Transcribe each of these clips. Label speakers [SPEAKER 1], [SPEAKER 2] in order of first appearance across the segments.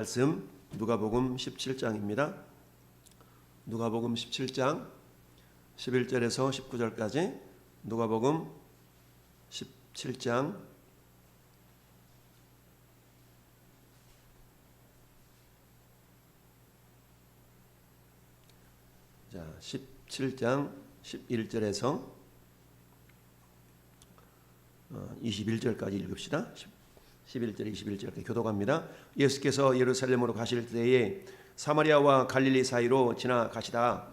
[SPEAKER 1] 말씀 누가복음 17장입니다. 누가복음 17장 11절에서 19절까지 누가복음 17장 17장 11절에서 21절까지 읽읍시다. 11절 21절까지 교독합니다. 예수께서 예루살렘으로 가실 때에 사마리아와 갈릴리 사이로 지나가시다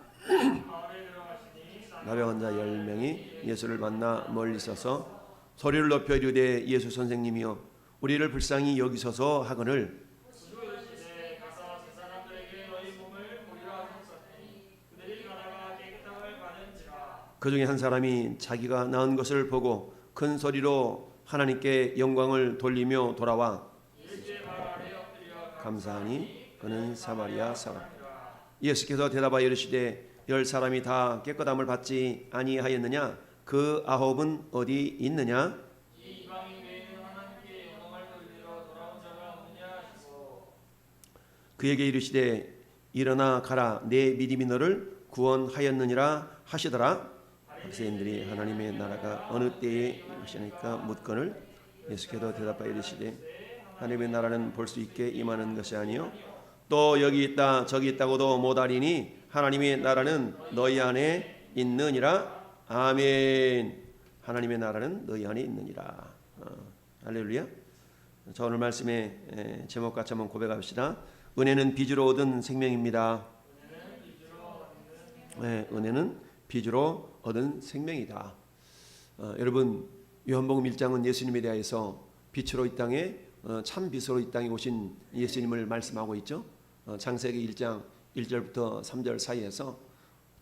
[SPEAKER 1] 나병 환자 10명이 예수를 만나 멀리 서서 소리를 높여 이르되 예수 선생님이여 우리를 불쌍히 여기소서 하거늘 그 중에 한 사람이 자기가 나은 것을 보고 큰 소리로 하나님께 영광을 돌리며 돌아와 감사하니 그는 사마리아 사람. 예수께서 대답하여 이르시되 10사람이 다 깨끗함을 받지 아니하였느냐? 그 9은 어디 있느냐? 그에게 이르시되 일어나 가라 내 믿음이 너를 구원하였느니라 하시더라. 바리새인들이 하나님의 나라가 어느 때에 임하시니까 묻거늘 예수께서 대답하여 이르시되 하나님의 나라는 볼 수 있게 임하는 것이 아니요 또 여기 있다 저기 있다고도 못하리니 하나님의 나라는 너희 안에 있느니라. 아멘. 하나님의 나라는 너희 안에 있느니라. 할렐루야. 자, 오늘 말씀의 제목 같이 한번 고백합시다. 은혜는 빚으로 얻은 생명입니다. 은혜는 빚으로 얻은 생명이다. 여러분 요한복음 1장은 예수님에 대해서 빛으로 이 땅에 참 빛으로 이 땅에 오신 예수님을 말씀하고 있죠. 창세기 1장 1절부터 3절 사이에서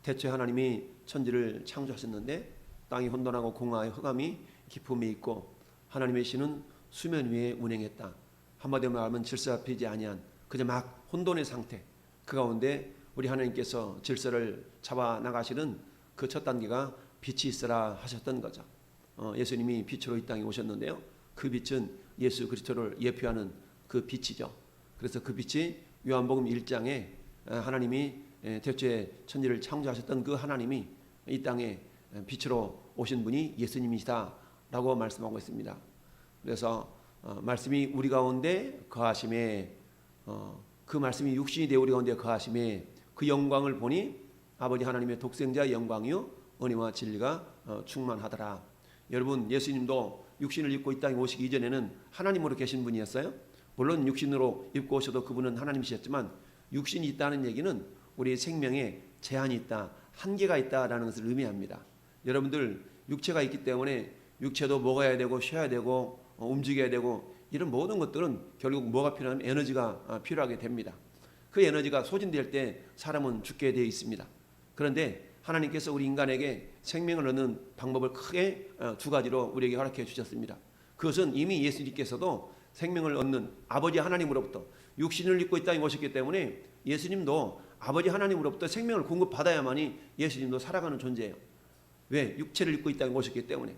[SPEAKER 1] 태초에 하나님이 천지를 창조하셨는데 땅이 혼돈하고 공허하여 흑암이 깊음이 있고 하나님의 신은 수면 위에 운행했다. 한마디로 말하면 질서가 피지 아니한 그저 막 혼돈의 상태. 그 가운데 우리 하나님께서 질서를 잡아 나가시는 그 첫 단계가 빛이 있어라 하셨던 거죠. 예수님이 빛으로 이 땅에 오셨는데요. 그 빛은 예수 그리스도를 예표하는 그 빛이죠. 그래서 그 빛이 요한복음 1장에 하나님이 태초에 천지를 창조하셨던 그 하나님이 이 땅에 빛으로 오신 분이 예수님이시다라고 말씀하고 있습니다. 그래서 말씀이 우리 가운데 거하심에 그 말씀이 육신이 되어 우리 가운데 거하심에 그 영광을 보니 아버지 하나님의 독생자의 영광이요 은혜와 진리가 충만하더라. 여러분 예수님도 육신을 입고 이 땅에 오시기 이전에는 하나님으로 계신 분이었어요. 물론 육신으로 입고 오셔도 그분은 하나님이셨지만 육신이 있다는 얘기는 우리의 생명에 제한이 있다, 한계가 있다라는 것을 의미합니다. 여러분들 육체가 있기 때문에 육체도 먹어야 되고 쉬어야 되고 움직여야 되고 이런 모든 것들은 결국 뭐가 필요하면 에너지가 필요하게 됩니다. 그 에너지가 소진될 때 사람은 죽게 되어 있습니다. 그런데 하나님께서 우리 인간에게 생명을 얻는 방법을 크게 두 가지로 우리에게 허락해 주셨습니다. 그것은 이미 예수님께서도 생명을 얻는 아버지 하나님으로부터 육신을 입고 이 땅에 오셨기 때문에 예수님도 아버지 하나님으로부터 생명을 공급받아야만이 예수님도 살아가는 존재예요. 왜? 육체를 입고 이 땅에 오셨기 때문에.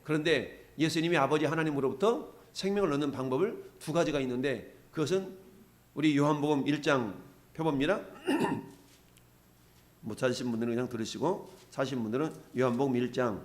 [SPEAKER 1] 그런데 예수님이 아버지 하나님으로부터 생명을 얻는 방법을 두 가지가 있는데 그것은 우리 요한복음 1장 펴봅니다. 못 찾으신 분들은 그냥 들으시고 사신 분들은 요한복음 1장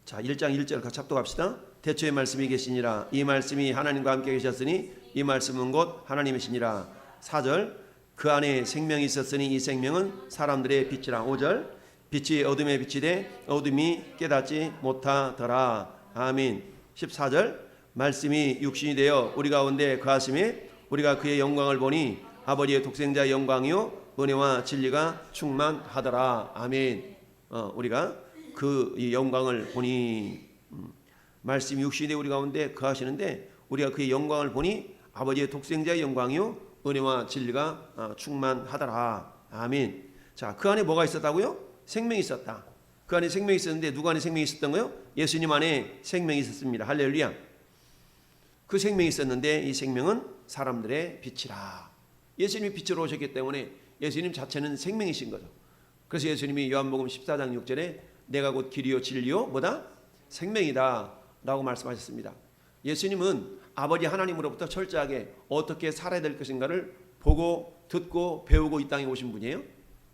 [SPEAKER 1] 자 1장 1절 같이 합독합시다. 태초에 말씀이 계시니라 이 말씀이 하나님과 함께 계셨으니 이 말씀은 곧 하나님이시니라. 4절 그 안에 생명이 있었으니 이 생명은 사람들의 빛이라. 5절 빛이 어둠에 빛이 돼 어둠이 깨닫지 못하더라. 아멘. 14절 말씀이 육신이 되어 우리 가운데 거하심에 우리가 그의 영광을 보니 아버지의 독생자의 영광이요 은혜와 진리가 충만하더라. 아멘. 우리가 그 영광을 보니 말씀이 육신이 되어 우리 가운데 거하시는데 우리가 그의 영광을 보니 아버지의 독생자의 영광이요 은혜와 진리가 충만하더라. 아멘. 자, 그 안에 뭐가 있었다고요? 생명이 있었다. 그 안에 생명이 있었는데 누구 안에 생명이 있었던 거요? 예수님 안에 생명이 있었습니다. 할렐루야. 그 생명이 있었는데 이 생명은 사람들의 빛이라. 예수님이 빛으로 오셨기 때문에 예수님 자체는 생명이신 거죠. 그래서 예수님이 요한복음 14장 6절에 내가 곧 길이요 진리요 뭐다? 생명이다. 라고 말씀하셨습니다. 예수님은 아버지 하나님으로부터 철저하게 어떻게 살아야 될 것인가를 보고 듣고 배우고 이 땅에 오신 분이에요.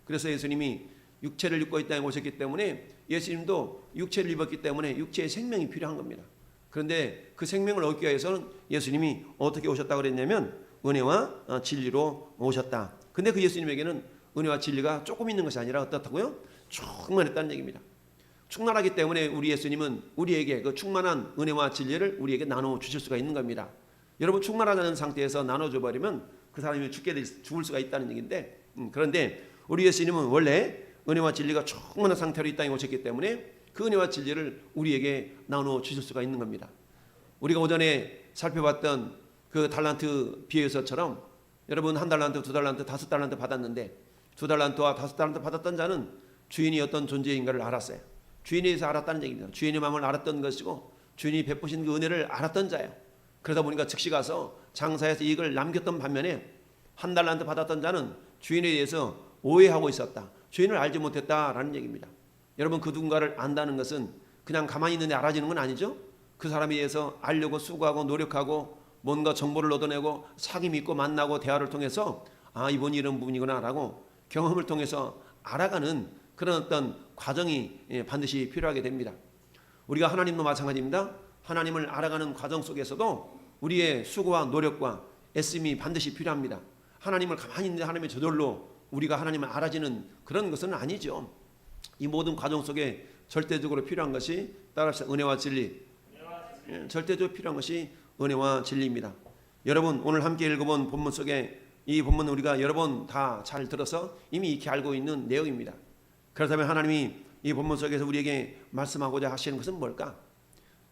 [SPEAKER 1] 그래서 예수님이 육체를 입고 이 땅에 오셨기 때문에 예수님도 육체를 입었기 때문에 육체의 생명이 필요한 겁니다. 그런데 그 생명을 얻기 위해서는 예수님이 어떻게 오셨다고 그랬냐면 은혜와 진리로 오셨다. 근데 그 예수님에게는 은혜와 진리가 조금 있는 것이 아니라 어떻다고요? 충만했다는 얘기입니다. 충만하기 때문에 우리 예수님은 우리에게 그 충만한 은혜와 진리를 우리에게 나눠 주실 수가 있는 겁니다. 여러분 충만하다는 상태에서 나눠줘 버리면 그 사람이 죽을 수가 있다는 얘기인데 그런데 우리 예수님은 원래 은혜와 진리가 충만한 상태로 이 땅에 오셨기 때문에 그 은혜와 진리를 우리에게 나눠 주실 수가 있는 겁니다. 우리가 오전에 살펴봤던 그 달란트 비유에서처럼 여러분 1달란트, 2달란트, 5달란트 받았는데 2달란트와 5달란트 받았던 자는 주인이 어떤 존재인가를 알았어요. 주인에 대해서 알았다는 얘기입니다. 주인의 마음을 알았던 것이고 주인이 베푸신 그 은혜를 알았던 자예요. 그러다 보니까 즉시 가서 장사해서 이익을 남겼던 반면에 1달란트 받았던 자는 주인에 대해서 오해하고 있었다. 주인을 알지 못했다라는 얘기입니다. 여러분 그 누군가를 안다는 것은 그냥 가만히 있는데 알아지는 건 아니죠. 그 사람에 대해서 알려고 수고하고 노력하고 뭔가 정보를 얻어내고 사기 믿고 만나고 대화를 통해서 이분이 이런 분이구나 라고 경험을 통해서 알아가는 그런 어떤 과정이 반드시 필요하게 됩니다. 우리가 하나님도 마찬가지입니다. 하나님을 알아가는 과정 속에서도 우리의 수고와 노력과 애씀이 반드시 필요합니다. 하나님을 가만히 있는데 하나님의 저절로 우리가 하나님을 알아지는 그런 것은 아니죠. 이 모든 과정 속에 절대적으로 필요한 것이 따라서 은혜와 진리. 절대적으로 필요한 것이 은혜와 진리입니다. 여러분 오늘 함께 읽어본 본문 속에 이 본문은 우리가 여러 번 다 잘 들어서 이미 익히 알고 있는 내용입니다. 그렇다면 하나님이 이 본문 속에서 우리에게 말씀하고자 하시는 것은 뭘까?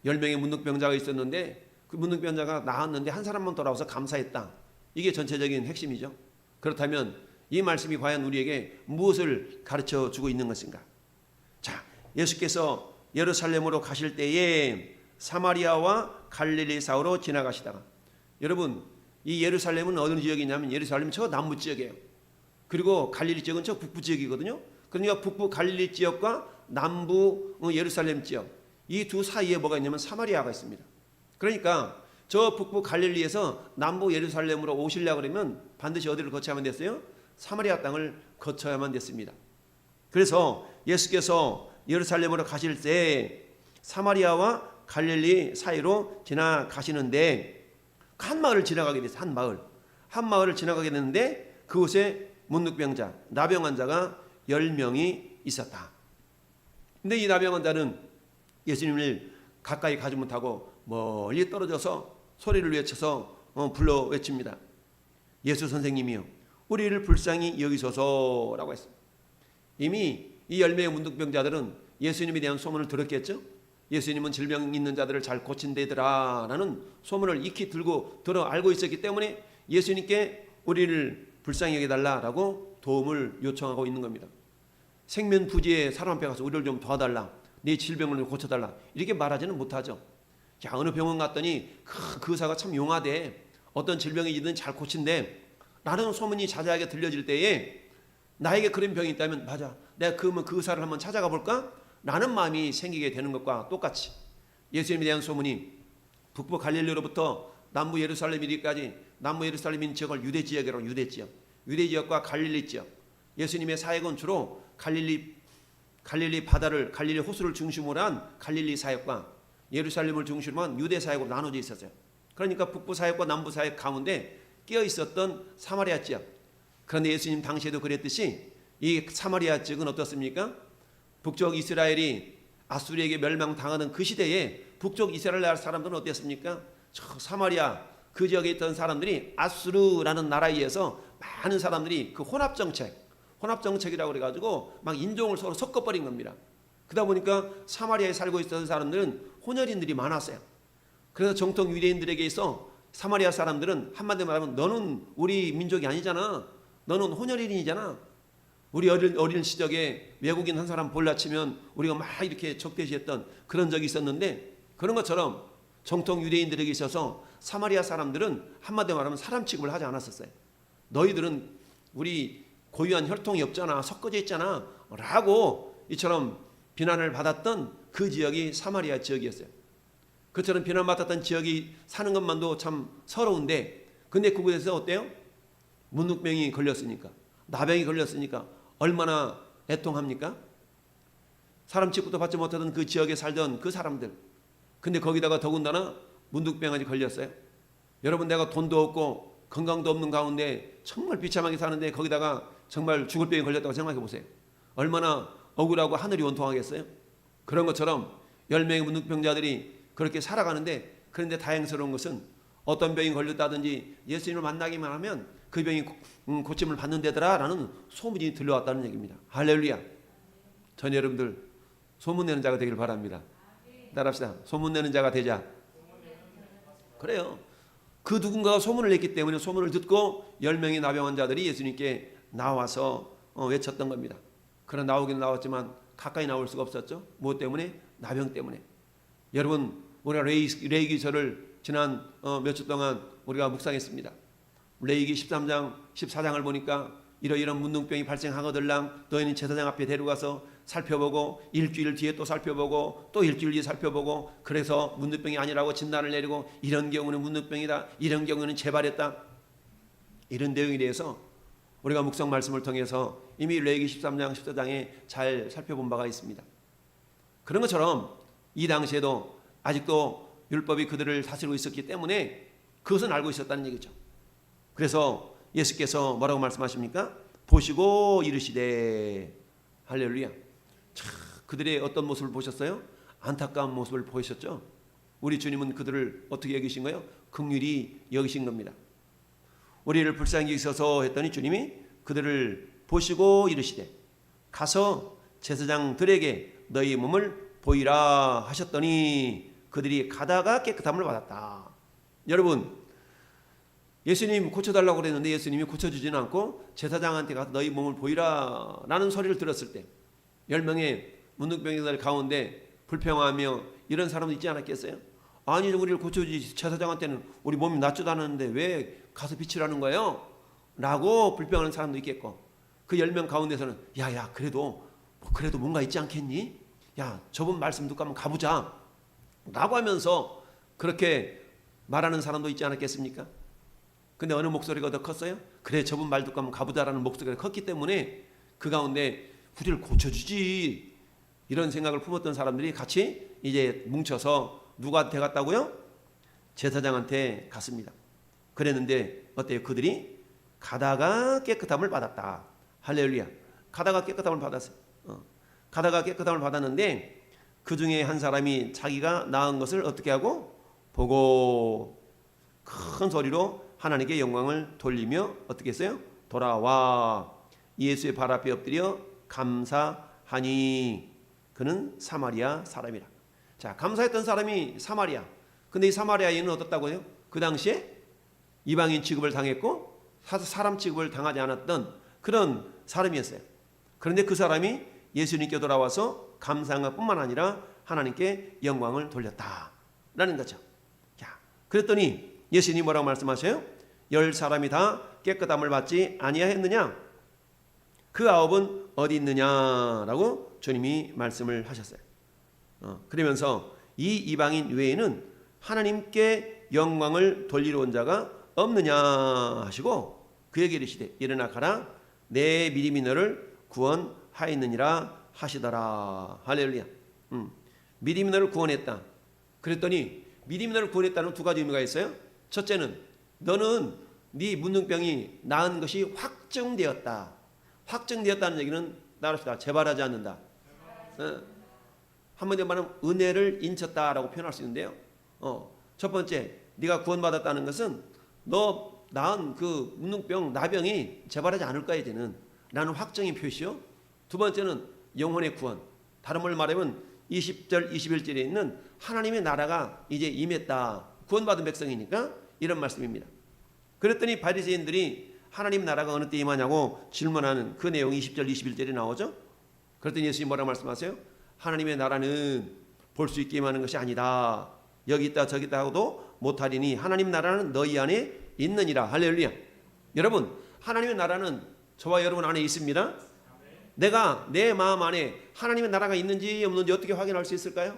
[SPEAKER 1] 10명의 문둥병자가 있었는데 그 문둥병자가 나았는데 한 사람만 돌아와서 감사했다. 이게 전체적인 핵심이죠. 그렇다면 이 말씀이 과연 우리에게 무엇을 가르쳐 주고 있는 것인가? 자, 예수께서 예루살렘으로 가실 때에 사마리아와 갈릴리 사이로 지나가시다가 여러분 이 예루살렘은 어느 지역이냐면 예루살렘은 저 남부 지역이에요. 그리고 갈릴리 지역은 저 북부 지역이거든요. 그러니까 북부 갈릴리 지역과 남부 예루살렘 지역 이 두 사이에 뭐가 있냐면 사마리아가 있습니다. 그러니까 저 북부 갈릴리에서 남부 예루살렘으로 오시려고 그러면 반드시 어디를 거쳐야만 됐어요? 사마리아 땅을 거쳐야만 됐습니다. 그래서 예수께서 예루살렘으로 가실 때 사마리아와 갈릴리 사이로 지나가시는데 한 마을을 지나가게 됐어요. 한 마을을 지나가게 됐는데 그곳에 문둥병자, 나병 환자가 10명이 있었다. 근데 이 나병 환자는 예수님을 가까이 가지 못하고 멀리 떨어져서 소리를 외쳐서 불러 외칩니다. 예수 선생님이요, 우리를 불쌍히 여기소서라고 했습니다. 이미 이 10명의 문둥병자들은 예수님에 대한 소문을 들었겠죠. 예수님은 질병 있는 자들을 잘 고친대더라 라는 소문을 익히 들어 알고 있었기 때문에 예수님께 우리를 불쌍히 여겨달라라고 도움을 요청하고 있는 겁니다. 생면부지에 사람 앞에 가서 우리를 좀 도와달라, 내 질병을 고쳐달라 이렇게 말하지는 못하죠. 자, 어느 병원 갔더니 그 의사가 참 용하대, 어떤 질병이 있든 잘 고친대 라는 소문이 자자하게 들려질 때에 나에게 그런 병이 있다면 맞아, 내가 그 의사를 한번 찾아가 볼까? 라는 마음이 생기게 되는 것과 똑같이 예수님에 대한 소문이 북부 갈릴리로부터 남부 예루살렘 이리까지, 남부 예루살렘인 지역을 유대 지역이라고, 유대 지역과 갈릴리 지역, 예수님의 사역은 주로 갈릴리 바다를, 갈릴리 호수를 중심으로 한 갈릴리 사역과 예루살렘을 중심으로 한 유대 사역으로 나눠져 있었어요. 그러니까 북부 사역과 남부 사역 가운데 끼어 있었던 사마리아 지역. 그런데 예수님 당시에도 그랬듯이 이 사마리아 지역은 어떻습니까? 북쪽 이스라엘이 아수리에게 멸망당하는 그 시대에 북쪽 이스라엘 사람들은 어땠습니까? 저 사마리아 그 지역에 있던 사람들이 아수르라는 나라에 의해서 많은 사람들이 그 혼합정책이라고 그래가지고 막 인종을 서로 섞어버린 겁니다. 그러다 보니까 사마리아에 살고 있던 사람들은 혼혈인들이 많았어요. 그래서 정통 유대인들에게 있어 사마리아 사람들은 한마디로 말하면 너는 우리 민족이 아니잖아, 너는 혼혈인이잖아. 우리 어린 시절에 외국인 한 사람 볼라치면 우리가 막 이렇게 적대시했던 그런 적이 있었는데, 그런 것처럼 정통 유대인들에게 있어서 사마리아 사람들은 한마디로 말하면 사람 취급을 하지 않았었어요. 너희들은 우리 고유한 혈통이 없잖아, 섞어져 있잖아 라고 이처럼 비난을 받았던 그 지역이 사마리아 지역이었어요. 그처럼 비난받았던 지역이 사는 것만도 참 서러운데, 근데 그곳에서 어때요? 문둥병이 걸렸으니까, 나병이 걸렸으니까 얼마나 애통합니까? 사람 취급도 받지 못하던 그 지역에 살던 그 사람들, 근데 거기다가 더군다나 문둥병까지 걸렸어요. 여러분, 내가 돈도 없고 건강도 없는 가운데 정말 비참하게 사는데 거기다가 정말 죽을 병이 걸렸다고 생각해 보세요. 얼마나 억울하고 하늘이 원통하겠어요? 그런 것처럼 10명의 문둥병자들이 그렇게 살아가는데, 그런데 다행스러운 것은 어떤 병이 걸렸다든지 예수님을 만나기만 하면 그 병이 고침을 받는 데더라 라는 소문이 들려왔다는 얘기입니다. 할렐루야. 전 여러분들 소문내는 자가 되길 바랍니다. 따라합시다. 소문내는 자가 되자. 그래요. 그 누군가가 소문을 냈기 때문에 소문을 듣고 10명의 나병 환자들이 예수님께 나와서 외쳤던 겁니다. 그러나 나오긴 나왔지만 가까이 나올 수가 없었죠. 무엇 때문에? 나병 때문에. 여러분, 우리가 레위기서를 지난 몇 주 동안 우리가 묵상했습니다. 레위기 13장 14장을 보니까 이러이런 문둥병이 발생하거들랑 너희는 제사장 앞에 데려가서 살펴보고 일주일 뒤에 또 살펴보고 또 일주일 뒤에 살펴보고, 그래서 문둥병이 아니라고 진단을 내리고 이런 경우는 문둥병이다, 이런 경우는 재발했다, 이런 내용에 대해서 우리가 묵상 말씀을 통해서 이미 레위기 13장 14장에 잘 살펴본 바가 있습니다. 그런 것처럼 이 당시에도 아직도 율법이 그들을 다스리고 있었기 때문에 그것은 알고 있었다는 얘기죠. 그래서 예수께서 뭐라고 말씀하십니까? 보시고 이르시되. 할렐루야. 참, 그들의 어떤 모습을 보셨어요? 안타까운 모습을 보이셨죠? 우리 주님은 그들을 어떻게 여기신 거예요? 긍휼히 여기신 겁니다. 우리를 불쌍히 여기셔서 했더니 주님이 그들을 보시고 이르시되 가서 제사장들에게 너희 몸을 보이라 하셨더니 그들이 가다가 깨끗함을 받았다. 여러분, 예수님 고쳐달라고 그랬는데 예수님이 고쳐주지는 않고 제사장한테 가서 너희 몸을 보이라 라는 소리를 들었을 때 10명의 문둥병자들 가운데 불평하며 이런 사람도 있지 않았겠어요? 아니, 우리를 고쳐주지, 제사장한테는 우리 몸이 낫지도 않았는데 왜 가서 비치라는 거예요? 라고 불평하는 사람도 있겠고, 그 10명 가운데서는 야야 그래도 뭔가 있지 않겠니? 야, 저분 말씀 듣고 한번 가보자 라고 하면서 그렇게 말하는 사람도 있지 않았겠습니까? 근데 어느 목소리가 더 컸어요? 그래, 저분 말 듣고 한번 가보자라는 목소리가 컸기 때문에 그 가운데 우리를 고쳐주지 이런 생각을 품었던 사람들이 같이 이제 뭉쳐서 누구한테 갔다고요? 제사장한테 갔습니다. 그랬는데 어때요? 그들이 가다가 깨끗함을 받았다. 할렐루야. 가다가 깨끗함을 받았어요. 가다가 깨끗함을 받았는데 그 중에 한 사람이 자기가 나은 것을 어떻게 하고 보고 큰 소리로 하나님께 영광을 돌리며 어떻게 했어요? 돌아와 예수의 발 앞에 엎드려 감사하니 그는 사마리아 사람이라. 자, 감사했던 사람이 사마리아. 근데 이 사마리아인은 어떻다고요? 그 당시에 이방인 취급을 당했고 사람 취급을 당하지 않았던 그런 사람이었어요. 그런데 그 사람이 예수님께 돌아와서 감사한 것뿐만 아니라 하나님께 영광을 돌렸다라는 거죠. 자, 그랬더니 예수님이 뭐라고 말씀하셔요? 10사람이 다 깨끗함을 받지 아니하였느냐? 그 9은 어디 있느냐라고 주님이 말씀을 하셨어요. 그러면서 이 이방인 외에는 하나님께 영광을 돌리러 온 자가 없느냐 하시고 그에게 이르시되 일어나 가라 내 믿음이 너를 구원하였느니라 하시더라. 할렐루야. 믿음이 너를 구원했다. 그랬더니 믿음이 너를 구원했다는 두 가지 의미가 있어요. 첫째는 너는 네 문둥병이 나은 것이 확정되었다. 확정되었다는 얘기는 나갑시다. 재발하지 않는다. 한마디로 말하면 은혜를 인쳤다라고 표현할 수 있는데요. 첫 번째, 네가 구원받았다는 것은 너 낳은 그 문둥병, 나병이 재발하지 않을 거야 이제는 라는 확정의 표시요. 두 번째는 영혼의 구원. 다른 말로 말하면 20절 21절에 있는 하나님의 나라가 이제 임했다. 구원받은 백성이니까 이런 말씀입니다. 그랬더니 바리새인들이 하나님 나라가 어느 때 임하냐고 질문하는 그 내용이 20절 21절에 나오죠. 그랬더니 예수님이 뭐라고 말씀하세요? 하나님의 나라는 볼 수 있게 임하는 것이 아니다. 여기 있다 저기 있다 하고도 못하리니 하나님 나라는 너희 안에 있느니라. 할렐루야. 여러분, 하나님의 나라는 저와 여러분 안에 있습니다. 내가 내 마음 안에 하나님의 나라가 있는지 없는지 어떻게 확인할 수 있을까요?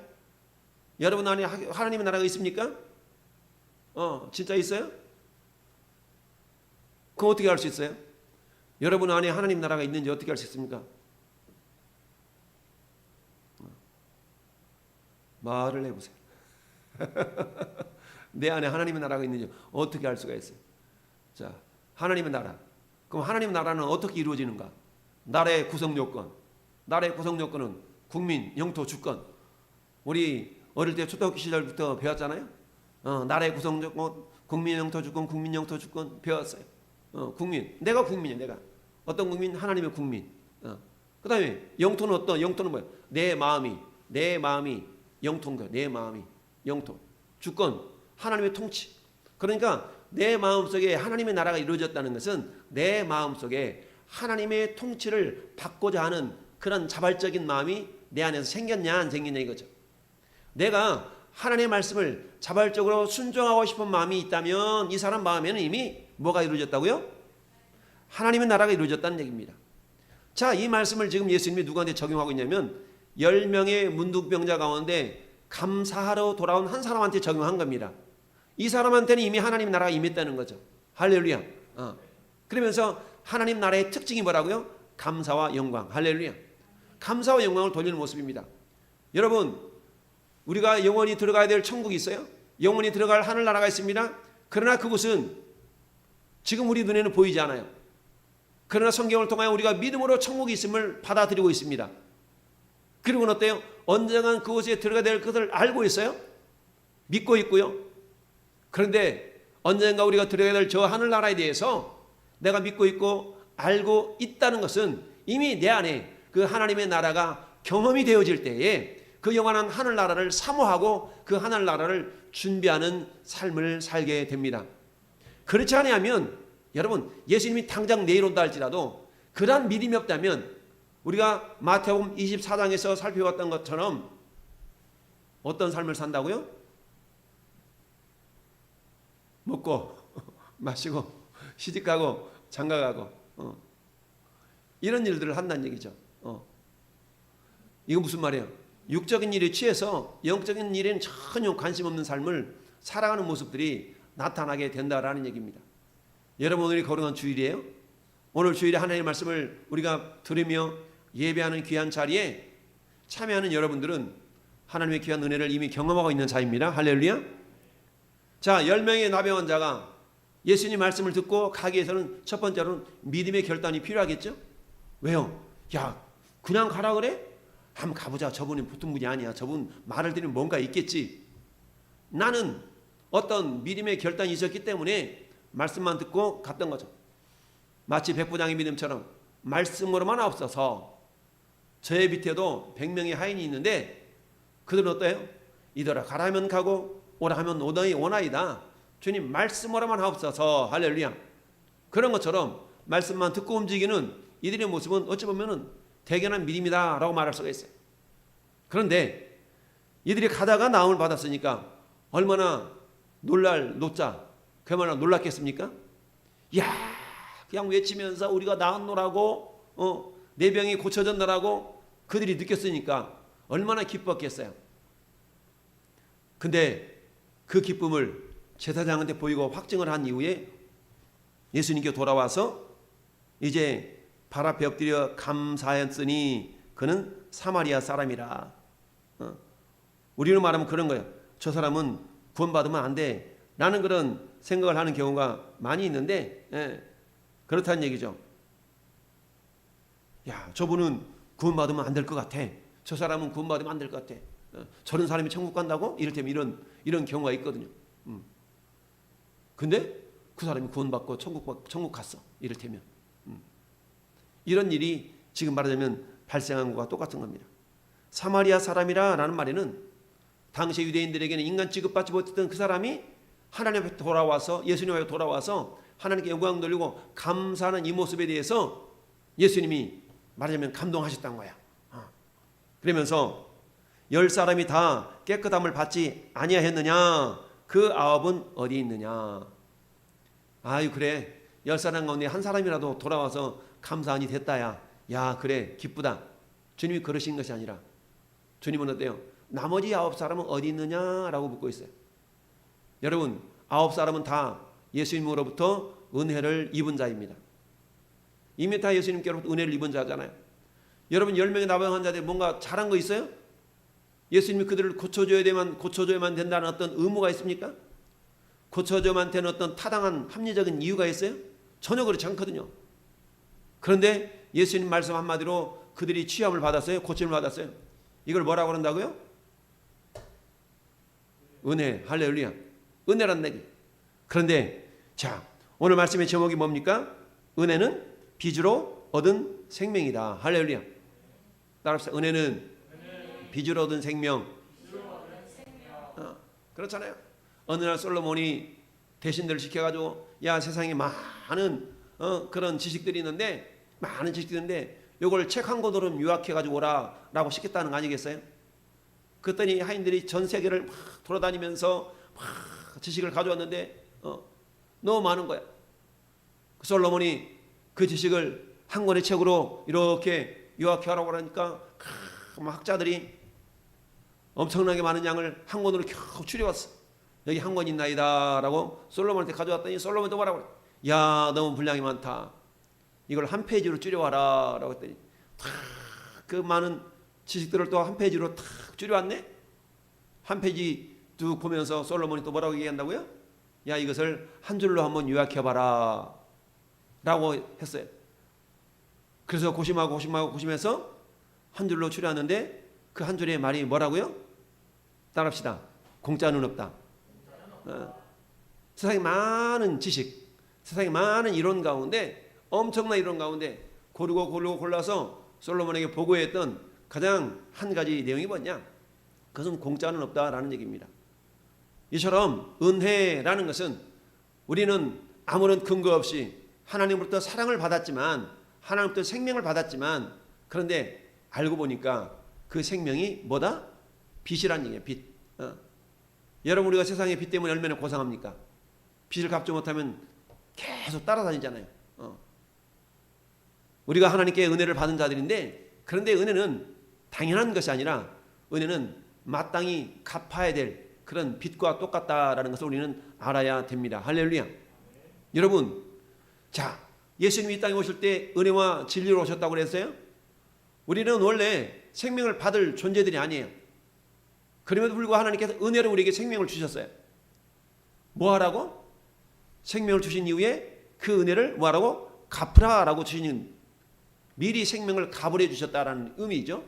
[SPEAKER 1] 여러분 안에 하나님의 나라가 있습니까? 진짜 있어요? 그럼 어떻게 알 수 있어요? 여러분 안에 하나님 나라가 있는지 어떻게 알 수 있습니까? 말을 해보세요. 내 안에 하나님의 나라가 있는지 어떻게 알 수가 있어요? 자, 하나님의 나라. 그럼 하나님의 나라는 어떻게 이루어지는가? 나라의 구성 요건. 나라의 구성 요건은 국민, 영토, 주권. 우리 어릴 때 초등학교 시절부터 배웠잖아요. 나라의 구성 요건, 국민, 영토, 주권, 국민, 영토, 주권 배웠어요. 국민. 내가 국민이야, 내가. 어떤 국민? 하나님의 국민. 그 다음에 영토는 어떤? 영토는 뭐예요? 내 마음이 영토인 거예요. 내 마음이 영토. 주권, 하나님의 통치. 그러니까 내 마음속에 하나님의 나라가 이루어졌다는 것은 내 마음속에 하나님의 통치를 받고자 하는 그런 자발적인 마음이 내 안에서 생겼냐 안 생겼냐 이거죠. 내가 하나님의 말씀을 자발적으로 순종하고 싶은 마음이 있다면 이 사람 마음에는 이미 뭐가 이루어졌다고요? 하나님의 나라가 이루어졌다는 얘기입니다. 자, 이 말씀을 지금 예수님이 누구한테 적용하고 있냐면 10명의 문둥병자 가운데 감사하러 돌아온 한 사람한테 적용한 겁니다. 이 사람한테는 이미 하나님 나라가 임했다는 거죠. 할렐루야. 그러면서 하나님 나라의 특징이 뭐라고요? 감사와 영광. 할렐루야. 감사와 영광을 돌리는 모습입니다. 여러분, 우리가 영원히 들어가야 될 천국이 있어요. 영원히 들어갈 하늘나라가 있습니다. 그러나 그곳은 지금 우리 눈에는 보이지 않아요. 그러나 성경을 통하여 우리가 믿음으로 천국이 있음을 받아들이고 있습니다. 그리고는 어때요? 언젠간 그곳에 들어가야 될 것을 알고 있어요. 믿고 있고요. 그런데 언젠가 우리가 들어가야 될 저 하늘나라에 대해서 내가 믿고 있고 알고 있다는 것은 이미 내 안에 그 하나님의 나라가 경험이 되어질 때에 그 영원한 하늘나라를 사모하고 그 하늘나라를 준비하는 삶을 살게 됩니다. 그렇지 않으면 여러분, 예수님이 당장 내일 온다 할지라도 그러한 믿음이 없다면 우리가 마태복음 24장에서 살펴봤던 것처럼 어떤 삶을 산다고요? 먹고 마시고 시집가고 장가가고 이런 일들을 한다는 얘기죠. 이거 무슨 말이에요? 육적인 일에 취해서 영적인 일에는 전혀 관심 없는 삶을 살아가는 모습들이 나타나게 된다라는 얘기입니다. 여러분, 오늘이 거룩한 주일이에요. 오늘 주일에 하나님의 말씀을 우리가 들으며 예배하는 귀한 자리에 참여하는 여러분들은 하나님의 귀한 은혜를 이미 경험하고 있는 자입니다. 할렐루야. 자, 10명의 나병 환자가 예수님 말씀을 듣고 가기 위해서는 첫 번째로는 믿음의 결단이 필요하겠죠. 왜요? 야, 그냥 가라 그래? 한번 가보자. 저분이 보통 분이 아니야. 저분 말을 들으면 뭔가 있겠지. 나는 어떤 믿음의 결단이 있었기 때문에 말씀만 듣고 갔던 거죠. 마치 백부장의 믿음처럼 말씀으로만 앞서서 저의 밑에도 100명의 하인이 있는데 그들은 어때요? 이더라 가라면 가고 오라 하면 오나이다. 주님 말씀으로만 앞서서 할렐루야. 그런 것처럼 말씀만 듣고 움직이는 이들의 모습은 어찌 보면 대견한 믿음이다라고 말할 수가 있어요. 그런데 이들이 가다가 나음을 받았으니까 얼마나 그야말로 놀랐겠습니까? 야, 그냥 외치면서 우리가 나았노라고 내 병이 고쳐졌노라고 그들이 느꼈으니까 얼마나 기뻤겠어요. 근데 그 기쁨을 제사장한테 보이고 확증을 한 이후에 예수님께 돌아와서 이제 발 앞에 엎드려 감사하였으니 그는 사마리아 사람이라. 우리로 말하면 그런 거예요. 저 사람은 구원받으면 안 돼. 라는 그런 생각을 하는 경우가 많이 있는데 그렇다는 얘기죠. 야, 저분은 구원받으면 안 될 것 같아. 저 사람은 구원받으면 안 될 것 같아. 저런 사람이 천국 간다고? 이를테면 이런 경우가 있거든요. 근데 그 사람이 구원받고 천국 갔어. 이를테면. 이런 일이 지금 말하자면 발생한 것과 똑같은 겁니다. 사마리아 사람이라 라는 말에는 당시 유대인들에게는 인간 취급받지 못했던 그 사람이 하나님 앞에 돌아와서 예수님 앞에 돌아와서 하나님께 영광 돌리고 감사하는 이 모습에 대해서 예수님이 말하자면 감동하셨던 거야. 그러면서 10사람이 다 깨끗함을 받지 아니하였느냐? 그 아홉은 어디 있느냐? 아유, 그래. 10사람 가운데 한 사람이라도 돌아와서 감사하니 됐다야. 야, 그래, 기쁘다. 주님이 그러신 것이 아니라 주님은 어때요? 나머지 9사람은 어디 있느냐라고 묻고 있어요. 여러분 9사람은 다 예수님으로부터 은혜를 입은 자입니다. 이미 다 예수님께로부터 은혜를 입은 자잖아요. 여러분 10명의 나병 환자들이 뭔가 잘한 거 있어요? 예수님이 그들을 고쳐줘야만 된다는 어떤 의무가 있습니까? 고쳐줘야만 되는 어떤 타당한 합리적인 이유가 있어요? 전혀 그렇지 않거든요. 그런데 예수님 말씀 한마디로 그들이 취함을 받았어요? 고침을 받았어요? 이걸 뭐라고 그런다고요? 은혜. 할렐루야. 은혜란 얘기. 그런데 자, 오늘 말씀의 제목이 뭡니까? 은혜는 빚으로 얻은 생명이다. 할렐루야. 따라합시다. 은혜는 빚으로 얻은 생명. 그렇잖아요. 어느 날 솔로몬이 대신들을 시켜가지고 야 세상에 많은 그런 지식들이 있는데 요걸 책 한 권으로 요약해가지고 오라라고 시켰다는 거 아니겠어요? 그랬더니 하인들이 전 세계를 막 돌아다니면서 막 지식을 가져왔는데 너무 많은 거야. 솔로몬이 그 지식을 한 권의 책으로 이렇게 요약해라고 하니까 학자들이 엄청나게 많은 양을 한 권으로 겨우 추려왔어. 여기 한 권 있나이다 라고 솔로몬한테 가져왔더니 솔로몬이 또 뭐라고 그래? 야 너무 분량이 많다. 이걸 한 페이지로 줄여와라 라고 했더니 그 많은 지식들을 또 한 페이지로 탁 줄여왔네. 한 페이지 쭉 보면서 솔로몬이 또 뭐라고 얘기한다고요? 야 이것을 한 줄로 한번 요약해봐라 라고 했어요. 그래서 고심해서 한 줄로 줄여왔는데 그 한 줄의 말이 뭐라고요? 따라합시다. 공짜는 없다. 세상에 많은 지식, 세상에 많은 이론 가운데 엄청난 이론 가운데 골라서 솔로몬에게 보고했던 가장 한 가지 내용이 뭐냐? 그것은 공짜는 없다라는 얘기입니다. 이처럼 은혜라는 것은 우리는 아무런 근거 없이 하나님으로부터 사랑을 받았지만 하나님으로부터 생명을 받았지만 그런데 알고 보니까 그 생명이 뭐다? 빚이라는 얘기예요. 빚. 여러분 우리가 세상의 빚 때문에 얼마나 고생합니까? 빚을 갚지 못하면 계속 따라다니잖아요. 우리가 하나님께 은혜를 받은 자들인데 그런데 은혜는 당연한 것이 아니라 은혜는 마땅히 갚아야 될 그런 빚과 똑같다라는 것을 우리는 알아야 됩니다. 할렐루야. 여러분 자 예수님이 이 땅에 오실 때 은혜와 진리로 오셨다고 그랬어요? 우리는 원래 생명을 받을 존재들이 아니에요. 그럼에도 불구하고 하나님께서 은혜로 우리에게 생명을 주셨어요. 뭐 하라고? 생명을 주신 이후에 그 은혜를 뭐 하라고? 갚으라라고 주시는 미리 생명을 갚으려 주셨다라는 의미죠.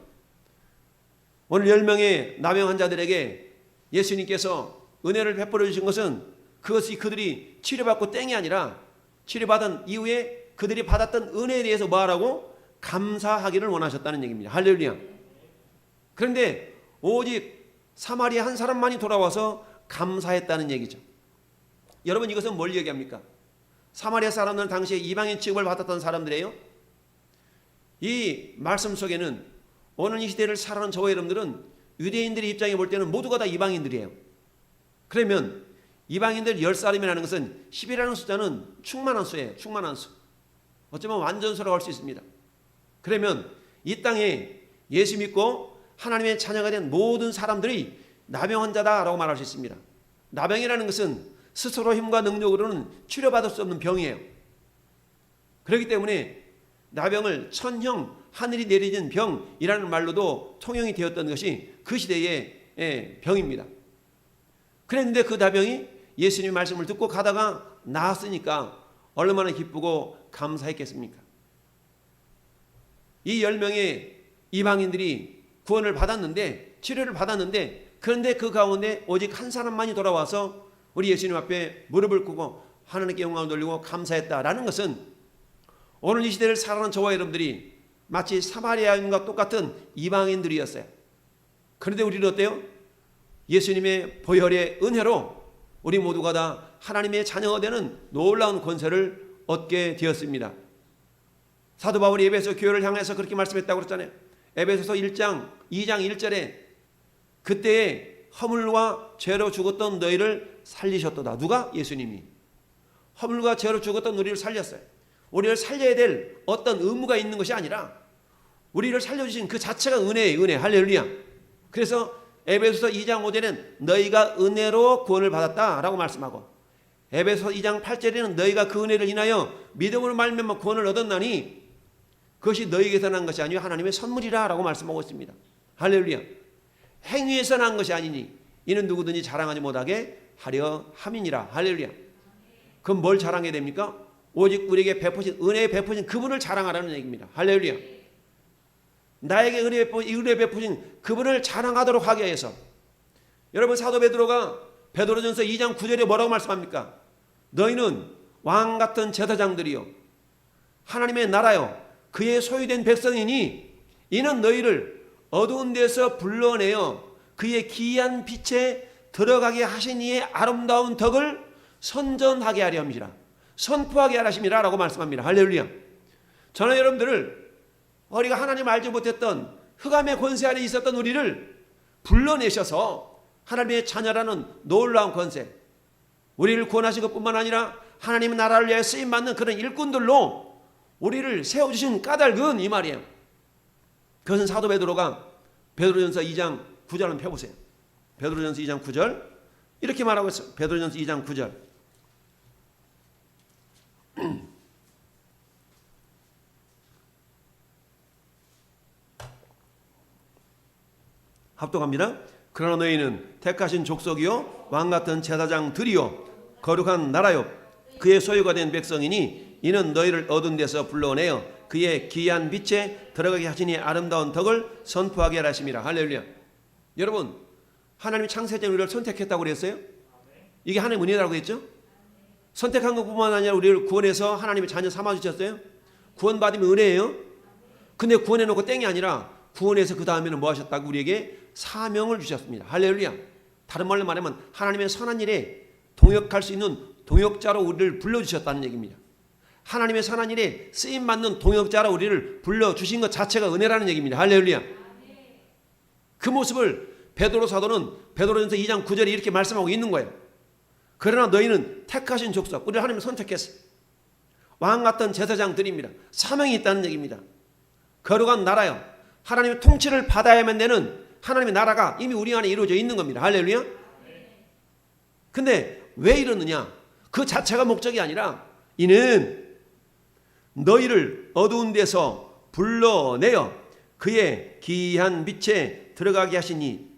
[SPEAKER 1] 오늘 10명의 나병 환자들에게 예수님께서 은혜를 베풀어 주신 것은 그것이 그들이 치료받고 땡이 아니라 치료받은 이후에 그들이 받았던 은혜에 대해서 뭐 하라고? 감사하기를 원하셨다는 얘기입니다. 할렐루야. 그런데 오직 사마리아 한 사람만이 돌아와서 감사했다는 얘기죠. 여러분 이것은 뭘 얘기합니까? 사마리아 사람들은 당시에 이방인 취급을 받았던 사람들이에요. 이 말씀 속에는 오늘 이 시대를 살아가는 저와 여러분들은 유대인들의 입장에 볼 때는 모두가 다 이방인들이에요. 그러면 이방인들 10사람이라는 것은 10이라는 숫자는 충만한 수예요. 충만한 수. 어쩌면 완전수라고 할 수 있습니다. 그러면 이 땅에 예수 믿고 하나님의 자녀가 된 모든 사람들이 나병 환자다라고 말할 수 있습니다. 나병이라는 것은 스스로 힘과 능력으로는 치료받을 수 없는 병이에요. 그렇기 때문에 나병을 천형, 하늘이 내리는 병이라는 말로도 통용이 되었던 것이 그 시대의 병입니다. 그랬는데 그 나병이 예수님의 말씀을 듣고 가다가 나았으니까 얼마나 기쁘고 감사했겠습니까? 이 10명의 이방인들이 구원을 받았는데 치료를 받았는데 그런데 그 가운데 오직 한 사람만이 돌아와서 우리 예수님 앞에 무릎을 꿇고 하나님께 영광을 돌리고 감사했다라는 것은 오늘 이 시대를 살아가는 저와 여러분들이 마치 사마리아인과 똑같은 이방인들이었어요. 그런데 우리는 어때요? 예수님의 보혈의 은혜로 우리 모두가 다 하나님의 자녀가 되는 놀라운 권세를 얻게 되었습니다. 사도 바울이 에베소 교회를 향해서 그렇게 말씀했다고 그랬잖아요. 에베소서 1장 2장 1절에 그때에 허물과 죄로 죽었던 너희를 살리셨도다. 누가? 예수님이. 허물과 죄로 죽었던 우리를 살렸어요. 우리를 살려야 될 어떤 의무가 있는 것이 아니라 우리를 살려주신 그 자체가 은혜예요. 은혜. 할렐루야. 그래서 에베소서 2장 5절에는 너희가 은혜로 구원을 받았다라고 말씀하고, 에베소서 2장 8절에는 너희가 그 은혜를 인하여 믿음으로 말미암아 구원을 얻었나니 그것이 너희에게서 난 것이 아니요 하나님의 선물이라 라고 말씀하고 있습니다. 할렐루야. 행위에서 난 것이 아니니 이는 누구든지 자랑하지 못하게 하려 함이니라. 할렐루야. 그럼 뭘 자랑해야 됩니까? 오직 우리에게 베푸신 은혜에 베푸신 그분을 자랑하라는 얘기입니다. 할렐루야. 나에게 은혜 베푸신 그분을 자랑하도록 하기 위해서. 여러분, 사도 베드로가 베드로전서 2장 9절에 뭐라고 말씀합니까? 너희는 왕같은 제사장들이요 하나님의 나라요 그의 소유된 백성이니 이는 너희를 어두운 데서 불러내어 그의 기이한 빛에 들어가게 하신 이의 아름다운 덕을 선전하게 하려 함이라. 선포하게 하심이라 라고 말씀합니다. 할렐루야. 저는 여러분들을 우리가 하나님 알지 못했던 흑암의 권세 안에 있었던 우리를 불러내셔서 하나님의 자녀라는 놀라운 권세, 우리를 구원하신 것뿐만 아니라 하나님의 나라를 위해 쓰임받는 그런 일꾼들로 우리를 세워주신 까닭은 이 말이에요. 그것은 사도 베드로가 베드로전서 2장 9절 한번 펴보세요. 베드로전서 2장 9절 이렇게 말하고 있어요. 베드로전서 2장 9절 합독합니다. 그러나 너희는 택하신 족속이요 왕같은 제사장들이요 거룩한 나라요 그의 소유가 된 백성이니 이는 너희를 어두운 데서 불러내어 그의 기이한 빛에 들어가게 하시니 아름다운 덕을 선포하게 하심이라. 할렐루야. 여러분, 하나님이 창세전 우리를 선택했다고 그랬어요? 이게 하나님의 은혜라고 했죠? 선택한 것뿐만 아니라 우리를 구원해서 하나님의 자녀 삼아주셨어요? 구원받으면 은혜예요? 근데 구원해놓고 땡이 아니라 구원해서 그 다음에는 뭐 하셨다고? 우리에게 사명을 주셨습니다. 할렐루야. 다른 말로 말하면 하나님의 선한 일에 동역할 수 있는 동역자로 우리를 불러주셨다는 얘기입니다. 하나님의 선한 일에 쓰임받는 동역자로 우리를 불러주신 것 자체가 은혜라는 얘기입니다. 할렐루야. 그 모습을 베드로 사도는 베드로전서 2장 9절에 이렇게 말씀하고 있는 거예요. 그러나 너희는 택하신 족속, 우리를 하나님이 선택했어요. 왕같은 제사장들입니다. 사명이 있다는 얘기입니다. 거룩한 나라요. 하나님의 통치를 받아야만 되는 하나님의 나라가 이미 우리 안에 이루어져 있는 겁니다. 할렐루야. 근데 왜 이러느냐? 그 자체가 목적이 아니라 이는 너희를 어두운 데서 불러내어 그의 기이한 빛에 들어가게 하시니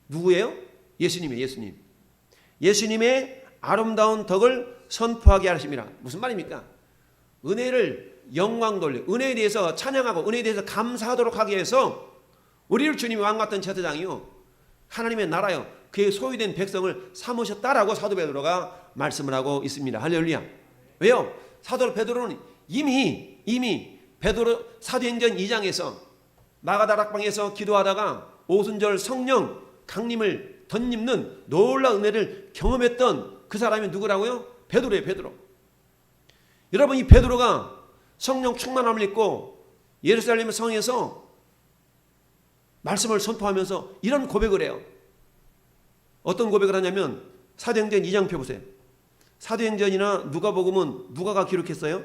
[SPEAKER 1] 누구예요? 예수님이에요. 예수님. 예수님의 아름다운 덕을 선포하게 하심이라. 무슨 말입니까? 은혜를 영광 돌려 은혜에 대해서 찬양하고 은혜에 대해서 감사하도록 하기 위해서 우리를 주님이 왕같은 제사장이요 하나님의 나라요 그의 소유된 백성을 삼으셨다라고 사도 베드로가 말씀을 하고 있습니다. 할렐루야. 왜요? 사도 베드로는 이미 베드로 사도행전 2장에서 마가다락방에서 기도하다가 오순절 성령 강림을 덧입는 놀라운 은혜를 경험했던 그 사람이 누구라고요? 베드로예요. 베드로. 여러분, 이 베드로가 성령 충만함을 입고 예루살렘 성에서 말씀을 선포하면서 이런 고백을 해요. 어떤 고백을 하냐면 사도행전 2장 펴보세요. 사도행전이나 누가복음은 누가가 기록했어요.